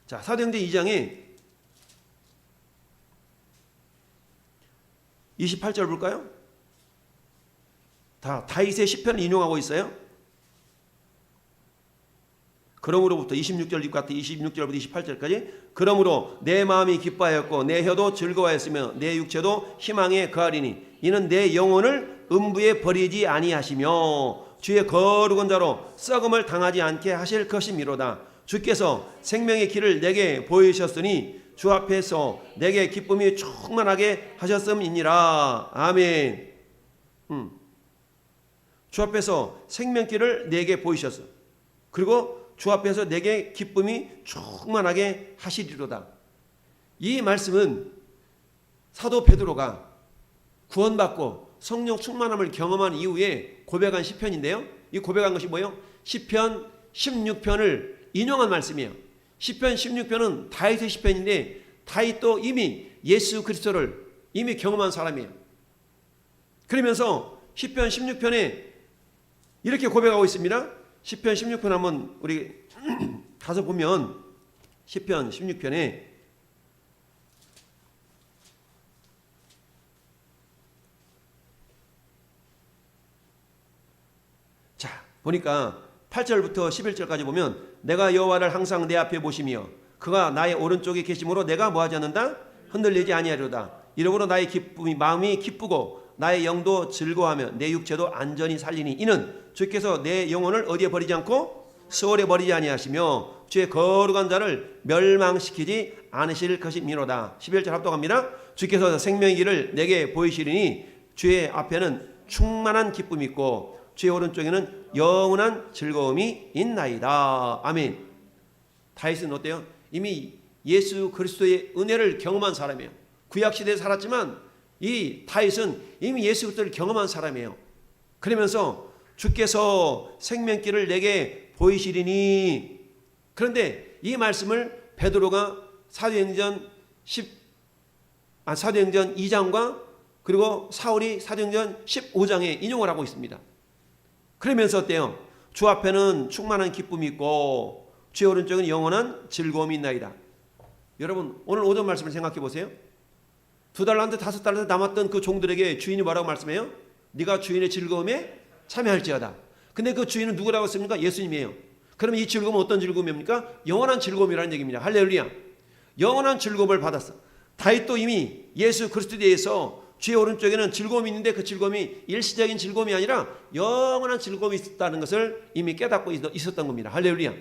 [SPEAKER 1] 자, 사도행전 2장에 28절 볼까요? 다윗의 시편을 인용하고 있어요. 그러므로부터 26절부터 28절까지 그러므로 내 마음이 기뻐하였고 내 혀도 즐거워하였으며 내 육체도 희망에 거하리니 이는 내 영혼을 음부에 버리지 아니하시며 주의 거룩한 자로 썩음을 당하지 않게 하실 것이미로다. 주께서 생명의 길을 내게 보이셨으니 주 앞에서 내게 기쁨이 충만하게 하셨음이니라. 아멘. 주 앞에서 생명길을 내게 보이셨어. 그리고 주 앞에서 내게 기쁨이 충만하게 하시리로다. 이 말씀은 사도 베드로가 구원받고 성령 충만함을 경험한 이후에 고백한 시편인데요. 이 고백한 것이 뭐예요? 시편 16편을 인용한 말씀이에요. 시편 16편은 다윗의 시편인데 다윗도 이미 예수 그리스도를 이미 경험한 사람이에요. 그러면서 시편 16편에 이렇게 고백하고 있습니다. 시편 16편 한번 우리 가서 보면 시편 16편에 보니까 8절부터 11절까지 보면 내가 여호와를 항상 내 앞에 보시며 그가 나의 오른쪽에 계심으로 내가 뭐하지 않는다? 흔들리지 아니하리로다. 이러므로 나의 기쁨이 마음이 기쁘고 나의 영도 즐거워하며 내 육체도 안전히 살리니 이는 주께서 내 영혼을 어디에 버리지 않고 수월에 버리지 아니하시며 주의 거룩한 자를 멸망시키지 않으실 것이미로다. 11절 합독합니다. 주께서 생명의 길을 내게 보이시리니 주의 앞에는 충만한 기쁨이 있고 주의 오른쪽에는 영원한 즐거움이 있나이다. 아멘. 다윗은 어때요? 이미 예수 그리스도의 은혜를 경험한 사람이에요. 구약시대에 살았지만 이 다윗은 이미 예수 그리스도를 경험한 사람이에요. 그러면서 주께서 생명길을 내게 보이시리니, 그런데 이 말씀을 베드로가 사도행전 2장과 그리고 사울이 사도행전 15장에 인용을 하고 있습니다. 그러면서 어때요? 주 앞에는 충만한 기쁨이 있고 주의 오른쪽은 영원한 즐거움이 있나이다. 여러분 오늘 오전 말씀을 생각해 보세요. 2달란트 5달란트 남았던 그 종들에게 주인이 뭐라고 말씀해요? 네가 주인의 즐거움에 참여할지어다. 근데 그 주인은 누구라고 했습니까? 예수님이에요. 그러면 이 즐거움은 어떤 즐거움입니까? 영원한 즐거움이라는 얘기입니다. 할렐루야. 영원한 즐거움을 받았어. 다윗도 이미 예수 그리스도에 대해서 주의 오른쪽에는 즐거움이 있는데 그 즐거움이 일시적인 즐거움이 아니라 영원한 즐거움이 있었다는 것을 이미 깨닫고 있었던 겁니다. 할렐루야.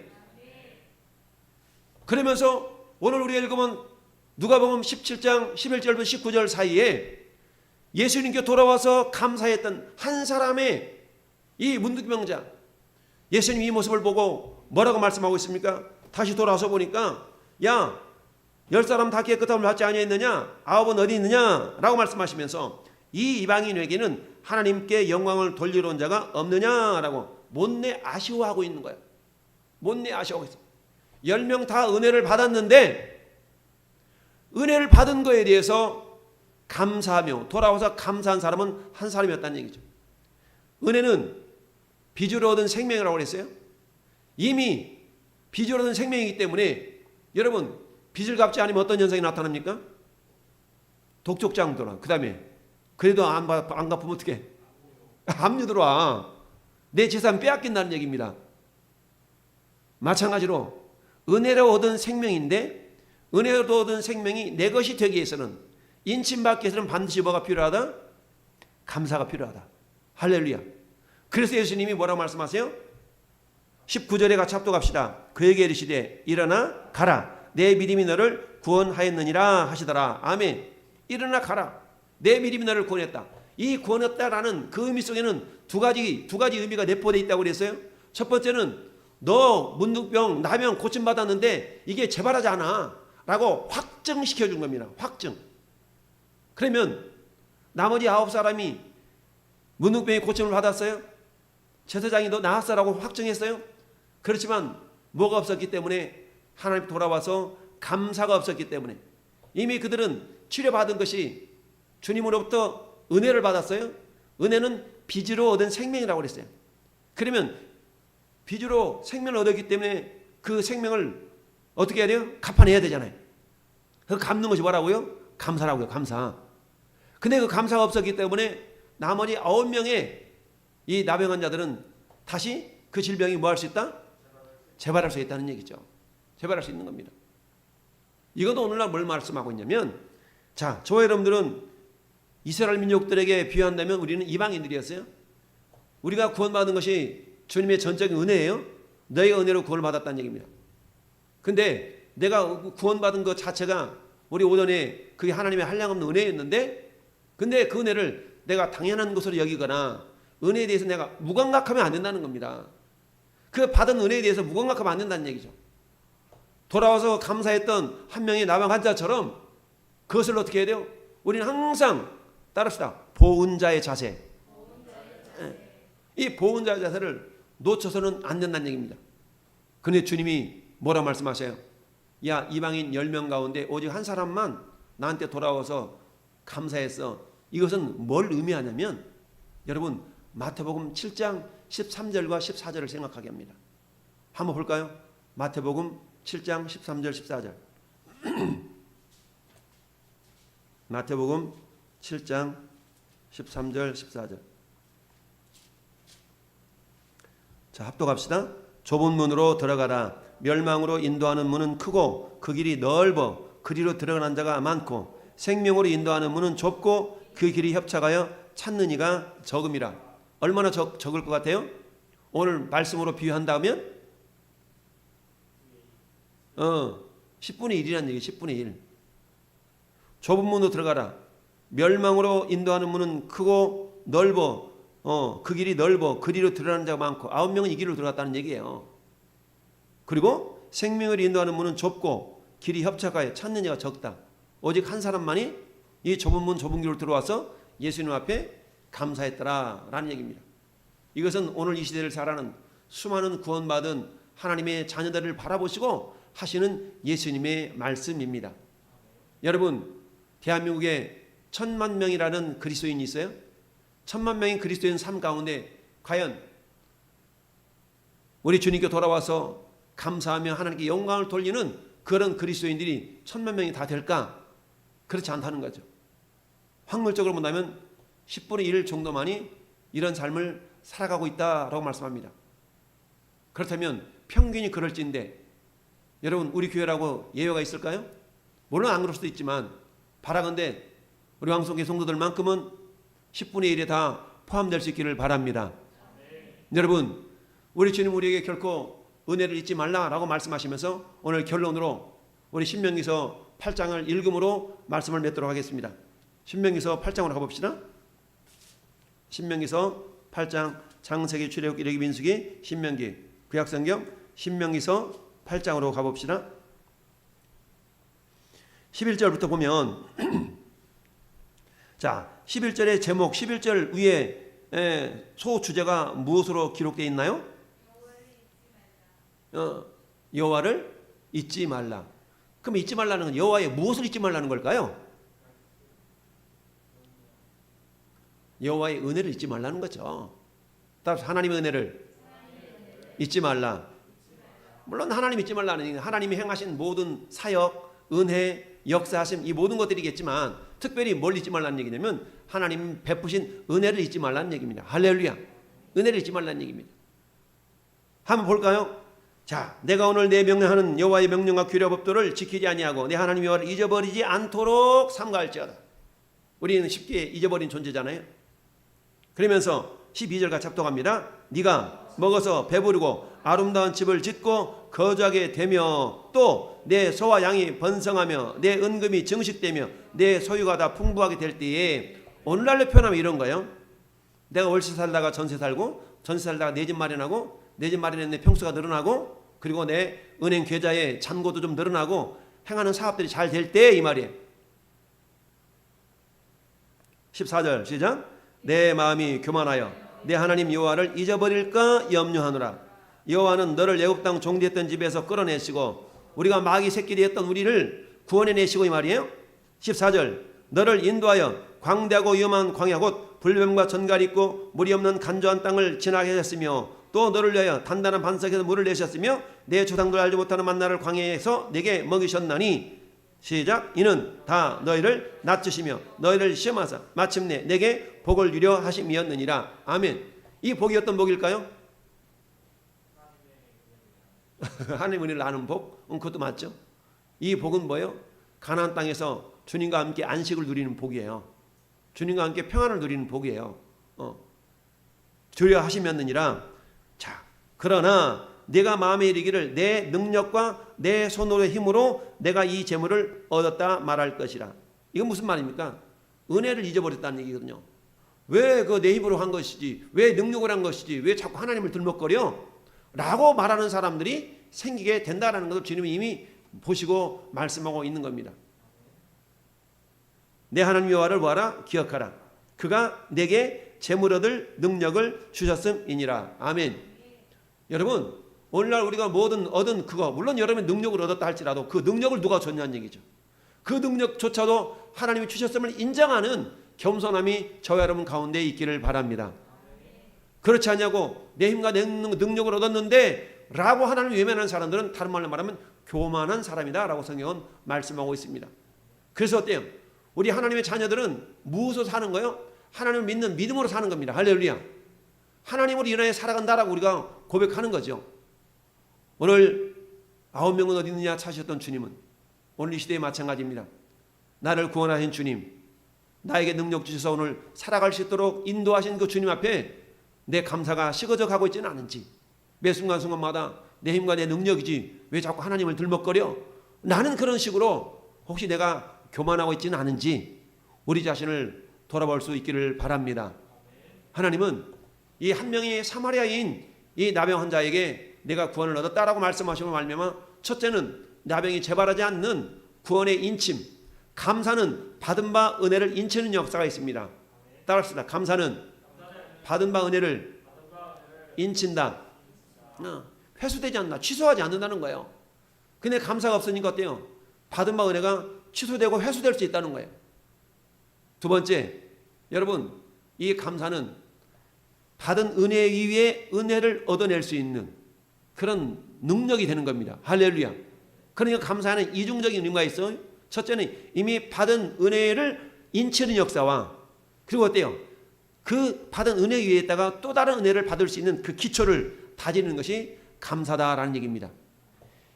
[SPEAKER 1] 그러면서 오늘 우리가 읽으면 누가복음 17장 11절부터 19절 사이에 예수님께 돌아와서 감사했던 한 사람의 이 문득병자, 예수님 이 모습을 보고 뭐라고 말씀하고 있습니까? 다시 돌아와서 보니까 야 10사람 다 깨끗함을 받지 아니했느냐? 9은 어디 있느냐? 라고 말씀하시면서 이 이방인에게는 하나님께 영광을 돌리러 온 자가 없느냐라고 못내 아쉬워하고 있는 거예요. 못내 아쉬워하고 있어요. 10명 다 은혜를 받았는데 은혜를 받은 거에 대해서 감사하며 돌아와서 감사한 사람은 한 사람이었다는 얘기죠. 은혜는 빚으로 얻은 생명이라고 그랬어요. 이미 빚으로 얻은 생명이기 때문에 여러분 빚을 갚지 않으면 어떤 현상이 나타납니까? 독촉장 들어와. 그 다음에 그래도 안 갚으면 어떡해? 압류 들어와. 내 재산 빼앗긴다는 얘기입니다. 마찬가지로 은혜로 얻은 생명인데 은혜로 얻은 생명이 내 것이 되기 위해서는 인침받기 위해서는 반드시 뭐가 필요하다? 감사가 필요하다. 할렐루야. 그래서 예수님이 뭐라고 말씀하세요? 19절에 같이 합독합시다. 그에게 이르시되 일어나 가라. 내 믿음이 너를 구원하였느니라 하시더라. 아멘. 일어나 가라. 내 믿음이 너를 구원했다. 이 구원했다라는 그 의미 속에는 두 가지 의미가 내포되어 있다고 그랬어요. 첫 번째는 너 문둥병 나병 고침받았는데 이게 재발하지 않아 라고 확증시켜 준 겁니다. 확증. 그러면 나머지 9사람이 문둥병의 고침을 받았어요? 제사장이 너 나았어라고 확증했어요? 그렇지만 뭐가 없었기 때문에 하나님 돌아와서 감사가 없었기 때문에 이미 그들은 치료받은 것이 주님으로부터 은혜를 받았어요. 은혜는 빚으로 얻은 생명이라고 그랬어요. 그러면 빚으로 생명을 얻었기 때문에 그 생명을 어떻게 해야 돼요? 갚아내야 되잖아요. 그 갚는 것이 뭐라고요? 감사라고요. 감사. 근데 그 감사가 없었기 때문에 나머지 9명의 이 나병 환자들은 다시 그 질병이 뭐 할 수 있다? 재발할 수 있다는 얘기죠. 재발할 수 있는 겁니다. 이것도 오늘날 뭘 말씀하고 있냐면, 자, 저와 여러분들은 이스라엘 민족들에게 비유한다면 우리는 이방인들이었어요. 우리가 구원받은 것이 주님의 전적인 은혜예요. 너희가 은혜로 구원받았다는 얘기입니다. 근데 내가 구원받은 것 자체가 우리 오전에 그게 하나님의 한량없는 은혜였는데, 근데 그 은혜를 내가 당연한 것으로 여기거나 은혜에 대해서 내가 무감각하면 안 된다는 겁니다. 그 받은 은혜에 대해서 무감각하면 안 된다는 얘기죠. 돌아와서 감사했던 한 명의 나병 환자처럼 그것을 어떻게 해야 돼요? 우리는 항상 따릅시다. 보은자의 자세. 이 보은자의 자세를 놓쳐서는 안 된다는 얘기입니다. 그런데 주님이 뭐라 말씀하세요? 야, 이방인 10명 가운데 오직 한 사람만 나한테 돌아와서 감사했어. 이것은 뭘 의미하냐면 여러분 마태복음 7장 13절과 14절을 생각하게 합니다. 한번 볼까요? 마태복음 7장 13절 14절. 마태복음 7장 13절 14절. 자, 합독합시다. 좁은 문으로 들어가라. 멸망으로 인도하는 문은 크고 그 길이 넓어 그리로 들어가는 자가 많고 생명으로 인도하는 문은 좁고 그 길이 협착하여 찾는 이가 적음이라. 얼마나 적을 것 같아요? 오늘 말씀으로 비유한다면 10분의 1이라는 얘기. 10분의 1. 좁은 문으로 들어가라. 멸망으로 인도하는 문은 크고 넓어 그 길이 넓어 그리로 들어가는 자가 많고 9명은 이 길로 들어갔다는 얘기예요. 그리고 생명을 인도하는 문은 좁고 길이 협착하여 찾는 이가 적다. 오직 한 사람만이 이 좁은 문 좁은 길로 들어와서 예수님 앞에 감사했더라라는 얘기입니다. 이것은 오늘 이 시대를 살아가는 수많은 구원받은 하나님의 자녀들을 바라보시고 하시는 예수님의 말씀입니다. 여러분, 대한민국에 1000만 명이라는 그리스도인이 있어요? 1000만 명의 그리스도인 삶 가운데 과연 우리 주님께 돌아와서 감사하며 하나님께 영광을 돌리는 그런 그리스도인들이 1000만 명이 다 될까? 그렇지 않다는 거죠. 확률적으로 본다면 10분의 1 정도만이 이런 삶을 살아가고 있다라고 말씀합니다. 그렇다면 평균이 그럴지인데 여러분, 우리 교회라고 예외가 있을까요? 물론 안 그럴 수도 있지만 바라건대 우리 왕성교회 성도들만큼은 10분의 1에 다 포함될 수 있기를 바랍니다. 여러분, 우리 주님 우리에게 결코 은혜를 잊지 말라라고 말씀하시면서 오늘 결론으로 우리 신명기서 8장을 읽음으로 말씀을 맺도록 하겠습니다. 신명기서 8장으로 가봅시다. 신명기서 8장 창세기 출애굽기 레위기 민수기 신명기 구약성경 신명기서 8장으로 가봅시다. 11절부터 보면 자, 11절의 제목 11절 위에 소주제가 무엇으로 기록되어 있나요? 여호와를 잊지 말라. 그럼 잊지 말라는 건 여호와의 무엇을 잊지 말라는 걸까요? 여호와의 은혜를 잊지 말라는 거죠. 따라서 하나님의 은혜를 잊지 말라. 물론 하나님 잊지 말라는 하나님이 행하신 모든 사역, 은혜, 역사하심 이 모든 것들이겠지만 특별히 뭘 잊지 말라는 얘기냐면 하나님 베푸신 은혜를 잊지 말라는 얘기입니다. 할렐루야. 은혜를 잊지 말라는 얘기입니다. 한번 볼까요? 자, 내가 오늘 내 명령하는 여호와의 명령과 규례 법도를 지키지 아니하고 내 하나님 여호와를 잊어버리지 않도록 삼가할지어다. 우리는 쉽게 잊어버린 존재잖아요. 그러면서 12절 같이 합독합니다. 네가 먹어서 배부르고 아름다운 집을 짓고 거주하게 되며 또 내 소와 양이 번성하며 내 은금이 증식되며 내 소유가 다 풍부하게 될 때에 오늘날로 표현하면 이런 거예요. 내가 월세 살다가 전세 살고 전세 살다가 내 집 마련하고 내 집 마련에 내 평수가 늘어나고 그리고 내 은행 계좌에 잔고도 좀 늘어나고 행하는 사업들이 잘 될 때 이 말이에요. 14절 시작. 내 마음이 교만하여 내 하나님 여호와를 잊어버릴까 염려하노라. 여호와는 너를 애굽 땅 종되었던 집에서 끌어내시고 우리가 마귀 새끼 되었던 우리를 구원해내시고 이 말이에요. 14절 너를 인도하여 광대하고 위험한 광야 곧 불뱀과 전갈이 있고 물이 없는 간조한 땅을 지나게 하셨으며 또 너를 위하여 단단한 반석에서 물을 내셨으며 내 조상들 알지 못하는 만나를 광야에서 내게 먹이셨나니 시작. 이는 다 너희를 낮추시며 너희를 시험하사 마침내 내게 복을 유려 하심이었느니라. 아멘. 이 복이 어떤 복일까요? 하나님의 은혜를 아는 복? 그것도 맞죠. 이 복은 뭐예요? 가나안 땅에서 주님과 함께 안식을 누리는 복이에요. 주님과 함께 평안을 누리는 복이에요. 주려 하심이었느니라. 자, 그러나 내가 마음에 이르기를 내 능력과 내 손으로의 힘으로 내가 이 재물을 얻었다 말할 것이라. 이건 무슨 말입니까? 은혜를 잊어버렸다는 얘기거든요. 왜 그 내 힘으로 한 것이지, 왜 능력을 한 것이지, 왜 자꾸 하나님을 들먹거려? 라고 말하는 사람들이 생기게 된다는 것을 주님이 이미 보시고 말씀하고 있는 겁니다. 내 하나님 여호와를 보아라, 기억하라. 그가 내게 재물 얻을 능력을 주셨음이니라. 아멘. 여러분, 오늘날 우리가 뭐든 얻은 그거, 물론 여러분의 능력을 얻었다 할지라도 그 능력을 누가 줬냐는 얘기죠. 그 능력조차도 하나님이 주셨음을 인정하는 겸손함이 저와 여러분 가운데 있기를 바랍니다. 그렇지 않냐고 내 힘과 내 능력을 얻었는데 라고 하나님을 외면하는 사람들은 다른 말로 말하면 교만한 사람이다 라고 성경은 말씀하고 있습니다. 그래서 어때요? 우리 하나님의 자녀들은 무엇으로 사는 거예요? 하나님을 믿는 믿음으로 사는 겁니다. 할렐루야. 하나님으로 인하여 살아간다라고 우리가 고백하는 거죠. 오늘 9명은 어디 있느냐 찾으셨던 주님은 오늘 이 시대에 마찬가지입니다. 나를 구원하신 주님, 나에게 능력 주셔서 오늘 살아갈 수 있도록 인도하신 그 주님 앞에 내 감사가 식어져 가고 있지는 않은지, 매 순간순간마다 내 힘과 내 능력이지 왜 자꾸 하나님을 들먹거려? 나는 그런 식으로 혹시 내가 교만하고 있지는 않은지 우리 자신을 돌아볼 수 있기를 바랍니다. 하나님은 이 한 명의 사마리아인 이 나병 환자에게 내가 구원을 얻었다라고 말씀하시면 말미암아 첫째는 나병이 재발하지 않는 구원의 인침, 감사는 받은 바 은혜를 인치는 역사가 있습니다. 따라합시다. 감사는 받은 바 은혜를 인친다. 회수되지 않는다. 취소하지 않는다는 거예요. 근데 감사가 없으니까 어때요? 받은 바 은혜가 취소되고 회수될 수 있다는 거예요. 두 번째, 여러분, 이 감사는 받은 은혜 위에 은혜를 얻어낼 수 있는 그런 능력이 되는 겁니다. 할렐루야. 그러니까 감사는 이중적인 의미가 있어요. 첫째는 이미 받은 은혜를 인치는 역사와, 그리고 어때요? 그 받은 은혜 위에다가 또 다른 은혜를 받을 수 있는 그 기초를 다지는 것이 감사다라는 얘기입니다.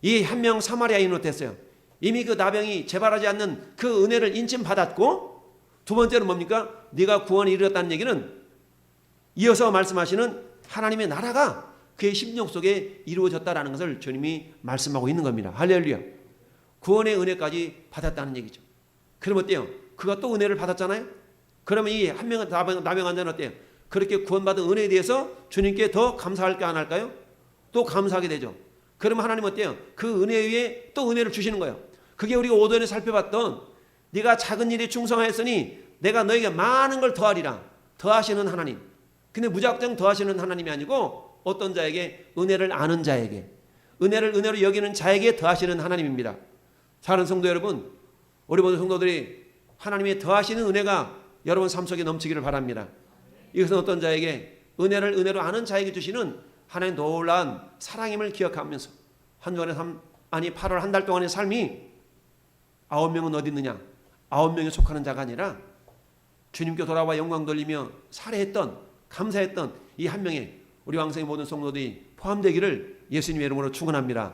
[SPEAKER 1] 이 한 명 사마리아인은 어땠어요? 이미 그 나병이 재발하지 않는 그 은혜를 인침 받았고, 두 번째는 뭡니까? 네가 구원에 이르렀다는 얘기는 이어서 말씀하시는 하나님의 나라가 그의 심령 속에 이루어졌다라는 것을 주님이 말씀하고 있는 겁니다. 할렐루야. 구원의 은혜까지 받았다는 얘기죠. 그럼 어때요? 그가 또 은혜를 받았잖아요. 그러면 이 한 명 나병 환자는 어때요? 그렇게 구원받은 은혜에 대해서 주님께 더 감사할까 안 할까요? 또 감사하게 되죠. 그러면 하나님 어때요? 그 은혜 위에 또 은혜를 주시는 거예요. 그게 우리가 오전에 살펴봤던 네가 작은 일에 충성하였으니 내가 너에게 많은 걸 더하리라. 더하시는 하나님. 근데 무작정 더하시는 하나님이 아니고 어떤 자에게? 은혜를 아는 자에게, 은혜를 은혜로 여기는 자에게 더하시는 하나님입니다. 사랑하는 성도 여러분, 우리 모든 성도들이 하나님의 더하시는 은혜가 여러분 삶 속에 넘치기를 바랍니다. 이것은 어떤 자에게? 은혜를 은혜로 아는 자에게 주시는 하나님의 놀라운 사랑임을 기억하면서 한 주간의 삶, 아니 8월 한 달 동안의 삶이 9명은 어디 있느냐? 9명에 속하는 자가 아니라 주님께 돌아와 영광 돌리며 살해했던, 감사했던 이 한 명의 우리 왕성의 모든 성도들이 포함되기를 예수님의 이름으로 축원합니다.